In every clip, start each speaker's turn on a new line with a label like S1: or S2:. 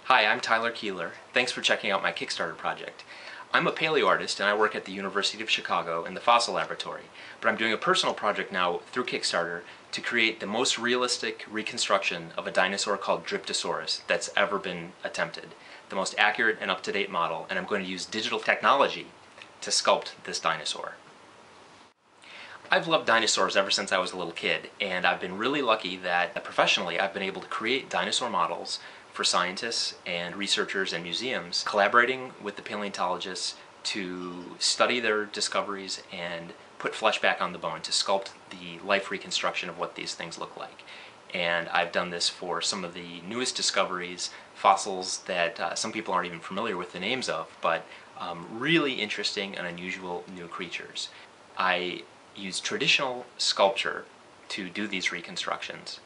S1: Hi, I'm Keillor. Thanks for checking out my Kickstarter project. I'm a paleo artist and I work at the University of Chicago in the fossil laboratory, but I'm doing a personal project now through Kickstarter to create the most realistic reconstruction of a dinosaur called Dryptosaurus that's ever been attempted. The most accurate and up-to-date model, and I'm going to use digital technology to sculpt this dinosaur. I've loved dinosaurs ever since I was a little kid, and I've been really lucky that professionally I've been able to create dinosaur models for scientists and researchers and museums, collaborating with the paleontologists to study their discoveries and put flesh back on the bone to sculpt the life reconstruction of what these things look like. And I've done this for some of the newest discoveries, fossils that some people aren't even familiar with the names of, but really interesting and unusual new creatures. I use traditional sculpture to do these reconstructions.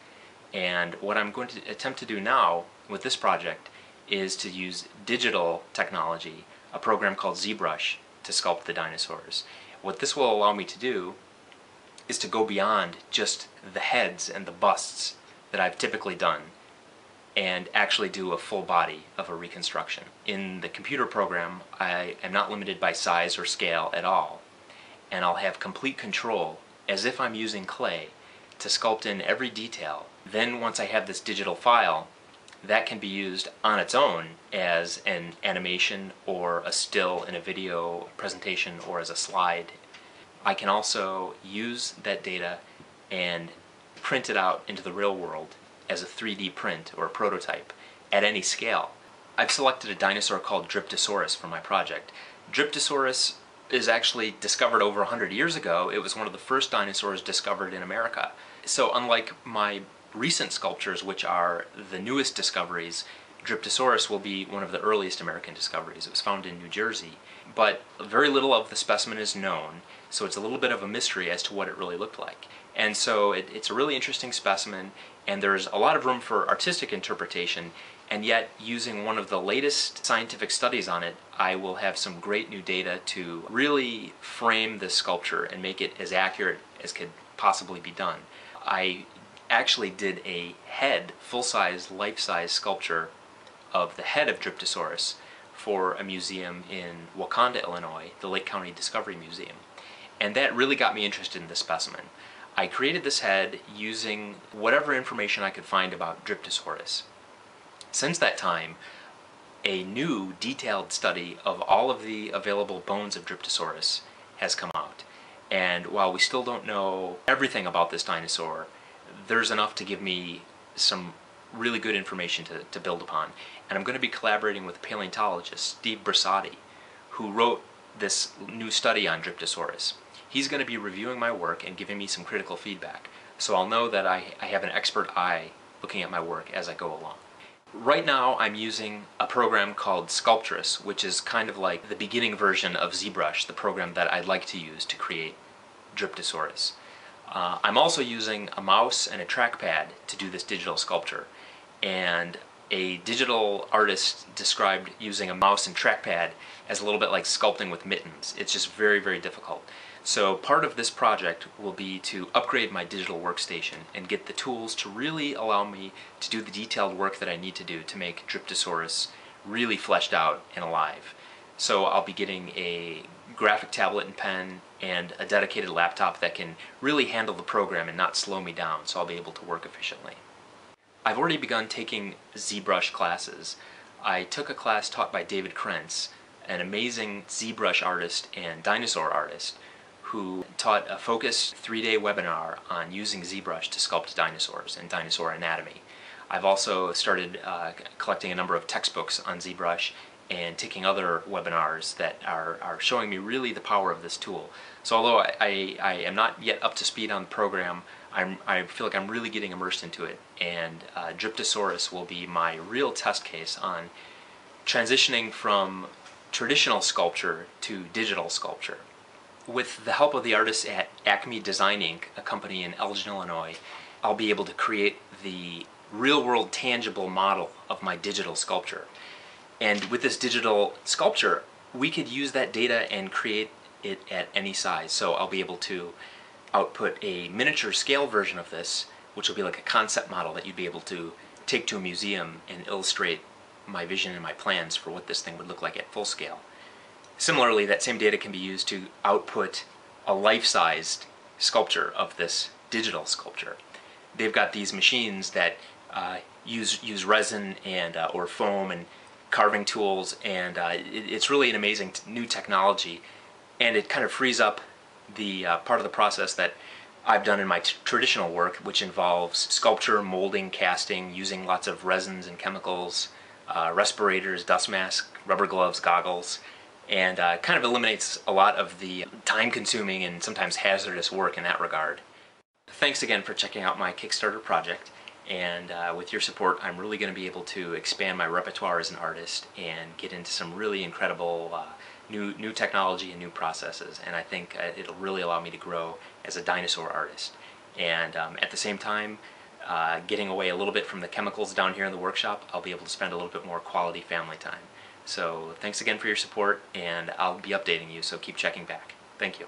S1: And what I'm going to attempt to do now with this project is to use digital technology, a program called ZBrush, to sculpt the dinosaurs. What this will allow me to do is to go beyond just the heads and the busts that I've typically done and actually do a full body of a reconstruction. In the computer program, I am not limited by size or scale at all, and I'll have complete control, as if I'm using clay, to sculpt in every detail. Then once I have this digital file, that can be used on its own as an animation or a still in a video presentation or as a slide. I can also use that data and print it out into the real world as a 3D print or a prototype at any scale. I've selected a dinosaur called Dryptosaurus for my project. Dryptosaurus is actually discovered over 100 years ago. It was one of the first dinosaurs discovered in America. So unlike my recent sculptures, which are the newest discoveries, Dryptosaurus will be one of the earliest American discoveries. It was found in New Jersey, but very little of the specimen is known, so it's a little bit of a mystery as to what it really looked like. And so it's a really interesting specimen, and there's a lot of room for artistic interpretation, and yet using one of the latest scientific studies on it, I will have some great new data to really frame this sculpture and make it as accurate as could possibly be done. I actually did a head, full-size, life-size sculpture of the head of Dryptosaurus for a museum in Wakanda, Illinois, the Lake County Discovery Museum. And that really got me interested in this specimen. I created this head using whatever information I could find about Dryptosaurus. Since that time, a new detailed study of all of the available bones of Dryptosaurus has come out. And while we still don't know everything about this dinosaur, there's enough to give me some really good information to build upon. And I'm going to be collaborating with paleontologist Steve Bersati, who wrote this new study on Dryptosaurus. He's going to be reviewing my work and giving me some critical feedback, so I'll know that I have an expert eye looking at my work as I go along. Right now I'm using a program called Sculptress, which is kind of like the beginning version of ZBrush, the program that I'd like to use to create Dryptosaurus. I'm also using a mouse and a trackpad to do this digital sculpture, and a digital artist described using a mouse and trackpad as a little bit like sculpting with mittens. It's just very, very difficult. So part of this project will be to upgrade my digital workstation and get the tools to really allow me to do the detailed work that I need to do to make Dryptosaurus really fleshed out and alive. So I'll be getting a graphic tablet and pen and a dedicated laptop that can really handle the program and not slow me down, so I'll be able to work efficiently. I've already begun taking ZBrush classes. I took a class taught by David Krentz, an amazing ZBrush artist and dinosaur artist, who taught a focused 3-day webinar on using ZBrush to sculpt dinosaurs and dinosaur anatomy. I've also started collecting a number of textbooks on ZBrush and taking other webinars that are showing me really the power of this tool. So although I am not yet up to speed on the program, I feel like I'm really getting immersed into it, and Dryptosaurus will be my real test case on transitioning from traditional sculpture to digital sculpture. With the help of the artists at Acme Design Inc., a company in Elgin, Illinois, I'll be able to create the real-world tangible model of my digital sculpture. And with this digital sculpture, we could use that data and create it at any size. So I'll be able to output a miniature scale version of this, which will be like a concept model that you'd be able to take to a museum and illustrate my vision and my plans for what this thing would look like at full scale. Similarly, that same data can be used to output a life-sized sculpture of this digital sculpture. They've got these machines that use resin and or foam and carving tools, and it's really an amazing new technology, and it kind of frees up the part of the process that I've done in my traditional work, which involves sculpture, molding, casting, using lots of resins and chemicals, respirators, dust mask, rubber gloves, goggles, and kind of eliminates a lot of the time-consuming and sometimes hazardous work in that regard. Thanks again for checking out my Kickstarter project, and with your support I'm really going to be able to expand my repertoire as an artist and get into some really incredible new technology and new processes, and I think it'll really allow me to grow as a dinosaur artist. And at the same time, getting away a little bit from the chemicals down here in the workshop, I'll be able to spend a little bit more quality family time. So thanks again for your support, and I'll be updating you, so keep checking back. Thank you.